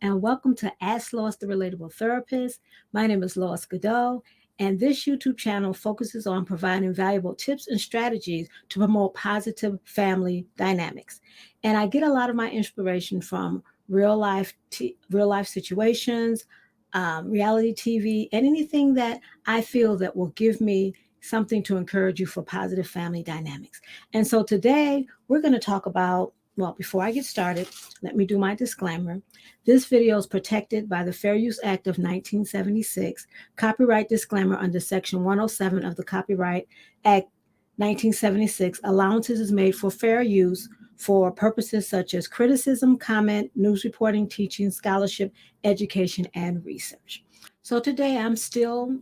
and welcome to Ask Lois, the Relatable Therapist. My name is Lois Godot, and this YouTube channel focuses on providing valuable tips and strategies to promote positive family dynamics. And I get a lot of my inspiration from real life situations, reality TV, and anything that I feel that will give me something to encourage you for positive family dynamics. And so today we're going to talk about, well, before I get started, let me do my disclaimer. This video is protected by the Fair Use Act of 1976, copyright disclaimer under Section 107 of the Copyright Act 1976. Allowances is made for fair use for purposes such as criticism, comment, news reporting, teaching, scholarship, education, and research. So today I'm still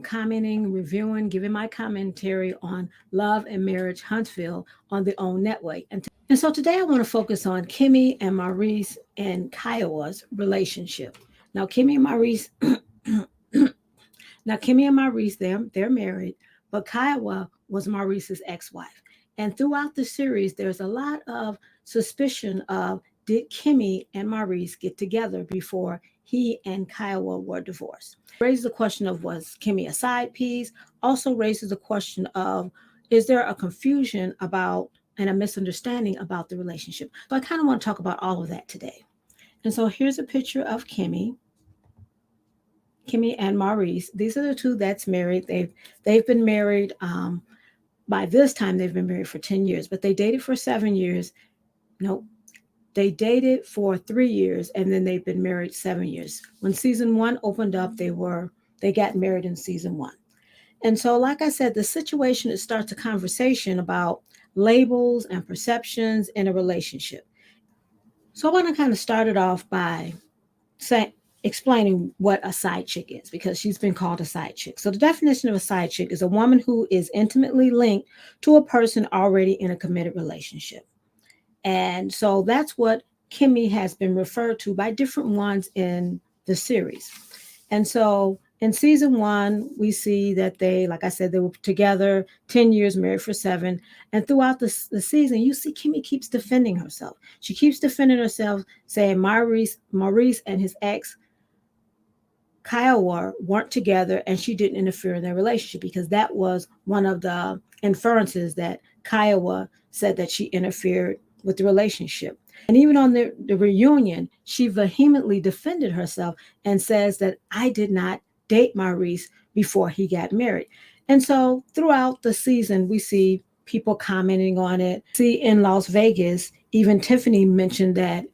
commenting, reviewing, giving my commentary on Love and Marriage Huntsville on the OWN Network. And so today I want to focus on Kimmie and Maurice and Kiowa's relationship. Now, Kimmie and Maurice, they're married, but Kiowa was Maurice's ex-wife. And throughout the series, there's a lot of suspicion of, did Kimmie and Maurice get together before he and Kiowa were divorced? Raises the question of, was Kimmie a side piece? Also raises the question of, is there a confusion about and a misunderstanding about the relationship? So I kind of want to talk about all of that today. And so here's a picture of Kimmie and Maurice. These are the two that's married. They've been married. By this time, they've been married for 10 years, but they dated for 7 years. Nope. They dated for 3 years, and then they've been married 7 years. When season 1 opened up, they got married in season 1. And so, like I said, the situation, it starts a conversation about labels and perceptions in a relationship. So I want to kind of start it off by explaining what a side chick is, because she's been called a side chick. So the definition of a side chick is a woman who is intimately linked to a person already in a committed relationship. And so that's what Kimmie has been referred to by different ones in the series. And so in season 1, we see that they, like I said, they were together 10 years, married for 7. And throughout the season, you see Kimmie keeps defending herself. She keeps defending herself, saying Maurice and his ex, Kiowa, weren't together, and she didn't interfere in their relationship, because that was one of the inferences that Kiowa said, that she interfered with the relationship. And even on the reunion, she vehemently defended herself and says that I did not date Maurice before he got married. And so throughout the season, we see people commenting on it. See, in Las Vegas, even Tiffany mentioned that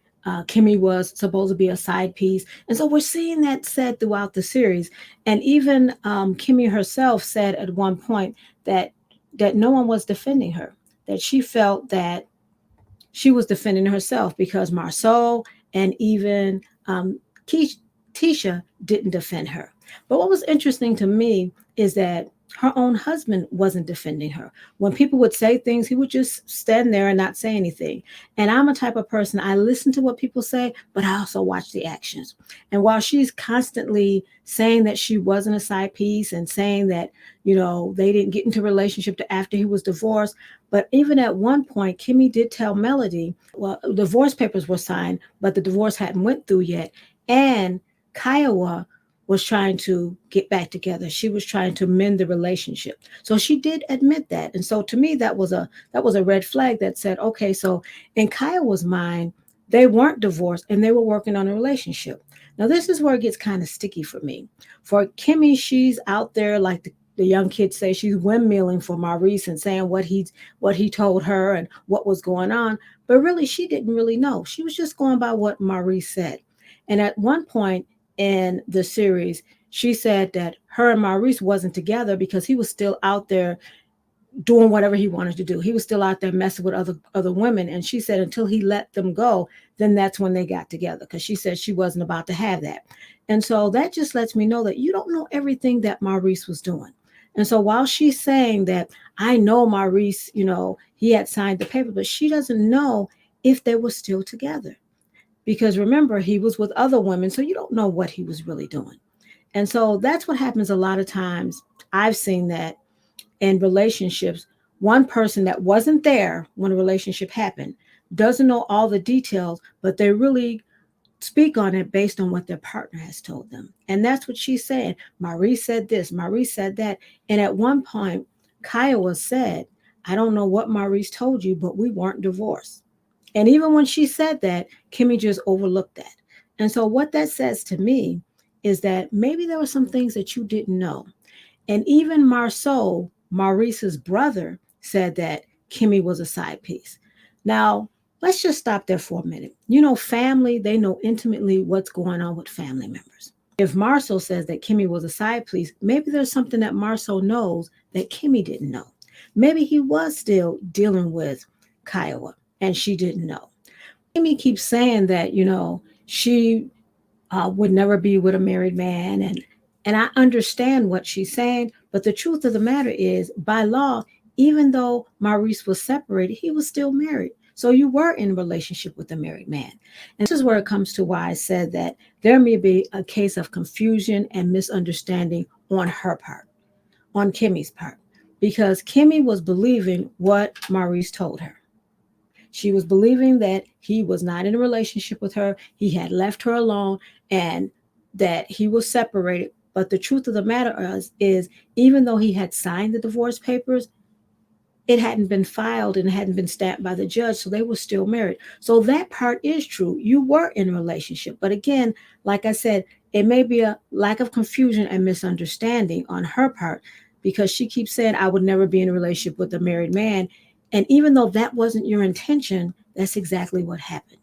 Kimmie was supposed to be a side piece. And so we're seeing that said throughout the series. And even Kimmie herself said at one point that no one was defending her, that she felt that she was defending herself because Marceau and even Tisha didn't defend her. But what was interesting to me is that her own husband wasn't defending her. When people would say things, he would just stand there and not say anything. And I'm a type of person, I listen to what people say, but I also watch the actions. And while she's constantly saying that she wasn't a side piece and saying that, they didn't get into a relationship after he was divorced, but even at one point, Kimmie did tell Melody, well, divorce papers were signed, but the divorce hadn't went through yet. And Kiowa was trying to get back together. She was trying to mend the relationship. So she did admit that. And so to me, that was a red flag that said, okay, so in Kiowa's mind, they weren't divorced and they were working on a relationship. Now, this is where it gets kind of sticky for me. For Kimmie, she's out there, like the young kids say, she's windmilling for Maurice and saying what he told her and what was going on. But really, she didn't really know. She was just going by what Maurice said. And at one point in the series, she said that her and Maurice wasn't together because he was still out there doing whatever he wanted to do. He was still out there messing with other women. And she said until he let them go, then that's when they got together, because she said she wasn't about to have that. And so that just lets me know that you don't know everything that Maurice was doing. And so while she's saying that, I know Maurice, he had signed the paper, but she doesn't know if they were still together. Because remember, he was with other women, so you don't know what he was really doing. And so that's what happens a lot of times. I've seen that in relationships, one person that wasn't there when a relationship happened doesn't know all the details, but they really speak on it based on what their partner has told them. And that's what she's saying. Maurice said this, Maurice said that. And at one point, Kiowa said, I don't know what Maurice told you, but we weren't divorced. And even when she said that, Kimmie just overlooked that. And so what that says to me is that maybe there were some things that you didn't know. And even Marceau, Maurice's brother, said that Kimmie was a side piece. Now, let's just stop there for a minute. Family, they know intimately what's going on with family members. If Marceau says that Kimmie was a side piece, maybe there's something that Marceau knows that Kimmie didn't know. Maybe he was still dealing with Kiowa and she didn't know. Kimmie keeps saying that, she would never be with a married man. And I understand what she's saying, but the truth of the matter is, by law, even though Maurice was separated, he was still married. So you were in a relationship with a married man. And this is where it comes to why I said that there may be a case of confusion and misunderstanding on her part, on Kimmie's part, because Kimmie was believing what Maurice told her. She was believing that he was not in a relationship with her. He had left her alone and that he was separated. But the truth of the matter is even though he had signed the divorce papers, it hadn't been filed and hadn't been stamped by the judge, so they were still married. So that part is true. You were in a relationship. But again, like I said, it may be a lack of confusion and misunderstanding on her part because she keeps saying, I would never be in a relationship with a married man. And even though that wasn't your intention, that's exactly what happened.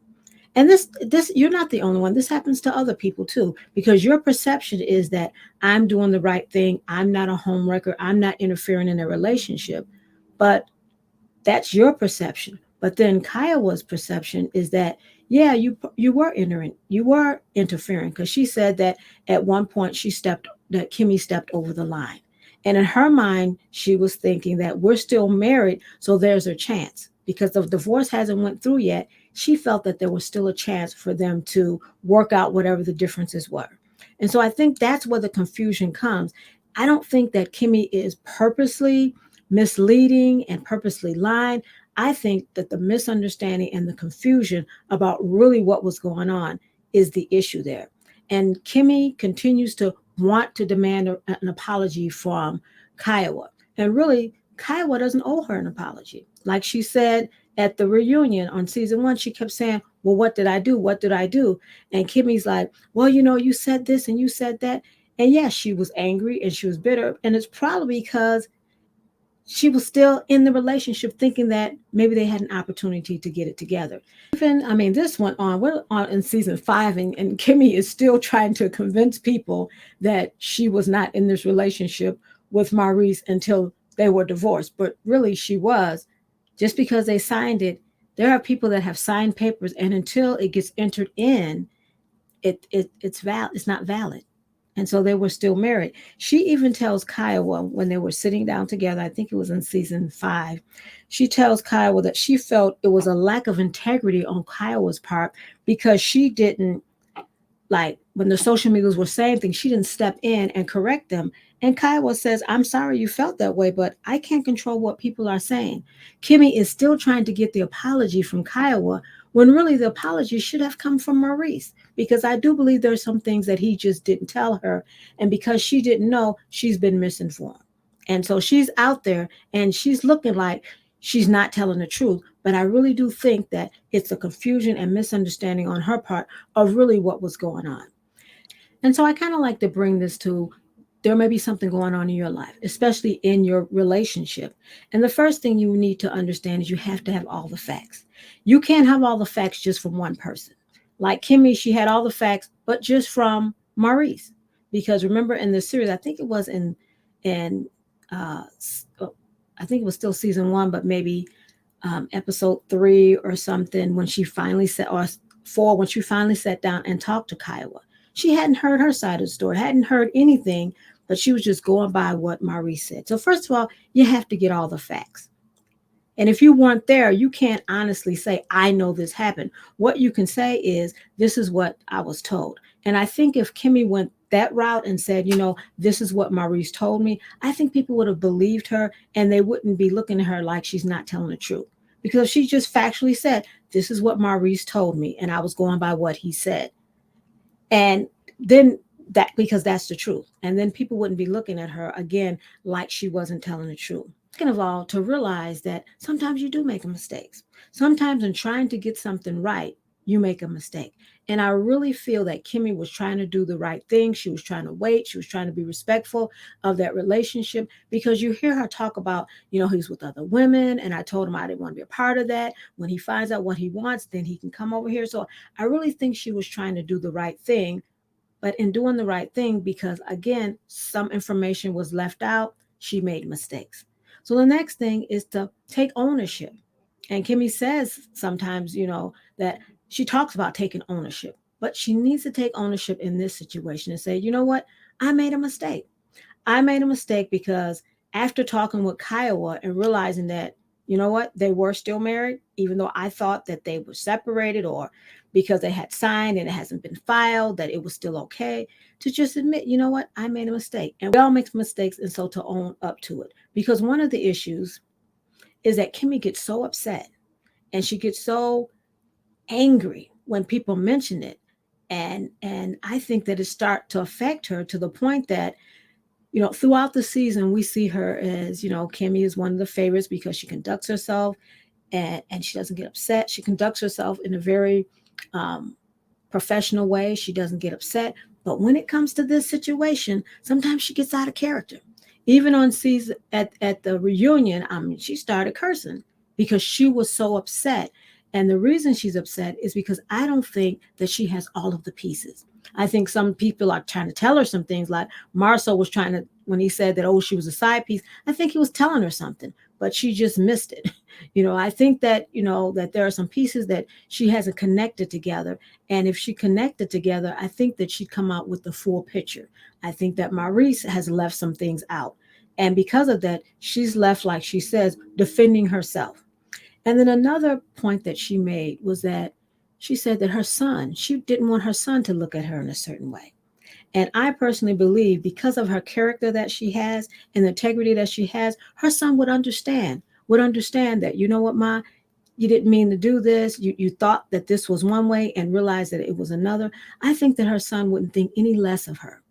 And this you're not the only one. This happens to other people too, because your perception is that I'm doing the right thing. I'm not a homewrecker. I'm not interfering in a relationship. But that's your perception. But then Kiowa's perception is that, yeah, you were entering, you were interfering, because she said that at one point that Kimmie stepped over the line. And in her mind, she was thinking that we're still married, so there's a chance. Because the divorce hasn't went through yet, she felt that there was still a chance for them to work out whatever the differences were. And so I think that's where the confusion comes. I don't think that Kimmie is purposely misleading and purposely lying. I think that the misunderstanding and the confusion about really what was going on is the issue there. And Kimmie continues to want to demand an apology from Kiowa. And really, Kiowa doesn't owe her an apology. Like she said at the reunion on season 1, she kept saying, well, what did I do? What did I do? And Kimmie's like, well, you said this and you said that. And yes, she was angry and she was bitter. And it's probably because she was still in the relationship thinking that maybe they had an opportunity to get it together. This went on. We're on in season 5, and Kimmie is still trying to convince people that she was not in this relationship with Maurice until they were divorced. But really, she was. Just because they signed it, there are people that have signed papers, and until it gets entered in, it's not valid. And so they were still married. She even tells Kiowa when they were sitting down together, I think it was in season 5, she tells Kiowa that she felt it was a lack of integrity on Kiowa's part because she didn't, like when the social medias were saying things, she didn't step in and correct them. And Kiowa says, I'm sorry you felt that way, but I can't control what people are saying. Kimmie is still trying to get the apology from Kiowa when really the apology should have come from Maurice, because I do believe there's some things that he just didn't tell her. And because she didn't know, she's been misinformed. And so she's out there and she's looking like she's not telling the truth. But I really do think that it's a confusion and misunderstanding on her part of really what was going on. And so I kind of like to bring this to, there may be something going on in your life, especially in your relationship. And the first thing you need to understand is you have to have all the facts. You can't have all the facts just from one person. Like Kimmie, she had all the facts, but just from Maurice. Because remember in the series, I think it was in I think it was still season 1, but maybe episode 3 or something, when she finally sat, or 4, when she finally sat down and talked to Kiowa. She hadn't heard her side of the story, hadn't heard anything, but she was just going by what Maurice said. So first of all, you have to get all the facts. And if you weren't there, you can't honestly say, I know this happened. What you can say is, this is what I was told. And I think if Kimmie went that route and said, this is what Maurice told me, I think people would have believed her and they wouldn't be looking at her like she's not telling the truth. Because she just factually said, this is what Maurice told me, and I was going by what he said. And then that, because that's the truth. And then people wouldn't be looking at her again like she wasn't telling the truth. Second of all, to realize that sometimes you do make mistakes. Sometimes in trying to get something right, you make a mistake. And I really feel that Kimmie was trying to do the right thing. She was trying to wait. She was trying to be respectful of that relationship, because you hear her talk about, he's with other women. And I told him I didn't want to be a part of that. When he finds out what he wants, then he can come over here. So I really think she was trying to do the right thing. But in doing the right thing, because again, some information was left out, she made mistakes. So the next thing is to take ownership. And Kimmie says sometimes, that she talks about taking ownership, but she needs to take ownership in this situation and say, you know what? I made a mistake. I made a mistake because after talking with Kiowa and realizing that, you know what, they were still married, even though I thought that they were separated, or because they had signed and it hasn't been filed, that it was still okay, to just admit, you know what, I made a mistake. And we all make mistakes. And so to own up to it. Because one of the issues is that Kimmie gets so upset and she gets so angry when people mention it. And I think that it start to affect her to the point that, throughout the season, we see her as, Kimmie is one of the favorites because she conducts herself and she doesn't get upset. She conducts herself in a very um, professional way. She doesn't get upset. But when it comes to this situation, sometimes she gets out of character. Even on season at the reunion, I mean, she started cursing because she was so upset. And the reason she's upset is because I don't think that she has all of the pieces. I think some people are trying to tell her some things, like Marcel was trying to, when he said that, oh, she was a side piece. I think he was telling her something, but she just missed it. I think that, that there are some pieces that she hasn't connected together. And if she connected together, I think that she'd come out with the full picture. I think that Maurice has left some things out. And because of that, she's left, like she says, defending herself. And then another point that she made was that she said that she didn't want her son to look at her in a certain way. And I personally believe, because of her character that she has and the integrity that she has, her son would understand that, you know what, Ma, you didn't mean to do this. You thought that this was one way and realized that it was another. I think that her son wouldn't think any less of her,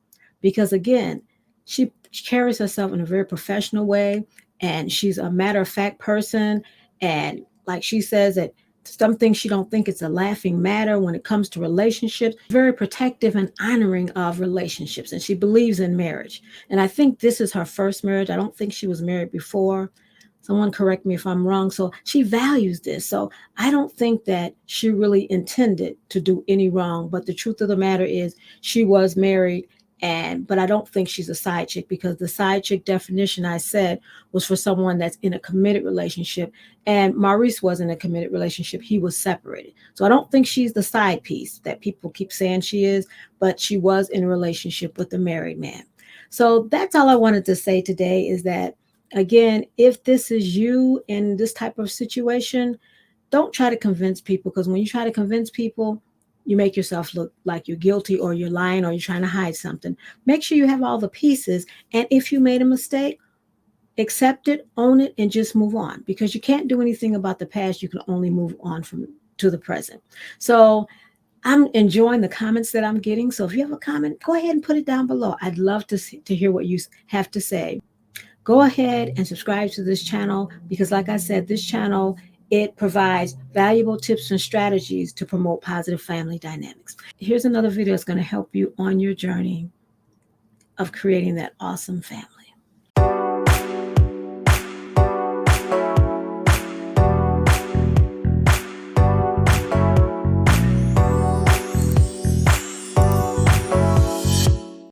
because again, she carries herself in a very professional way, and she's a matter of fact person. And like she says that some things she don't think it's a laughing matter when it comes to relationships. Very protective and honoring of relationships, and she believes in marriage. And I think this is her first marriage. I don't think she was married before. Someone correct me if I'm wrong. So she values this. So I don't think that she really intended to do any wrong. But the truth of the matter is, she was married. But I don't think she's a side chick, because the side chick definition I said was for someone that's in a committed relationship. And Maurice wasn't in a committed relationship. He was separated. So I don't think she's the side piece that people keep saying she is, but she was in a relationship with a married man. So that's all I wanted to say today, is that, again, if this is you in this type of situation, don't try to convince people, because when you try to convince people, you make yourself look like you're guilty, or you're lying, or you're trying to hide something. Make sure you have all the pieces. And if you made a mistake, accept it, own it, and just move on, because you can't do anything about the past. You can only move on from to the present. So I'm enjoying the comments that I'm getting. So if you have a comment, go ahead and put it down below. I'd love to hear what you have to say. Go ahead and subscribe to this channel, because like I said, this channel, it provides valuable tips and strategies to promote positive family dynamics. Here's another video that's going to help you on your journey of creating that awesome family.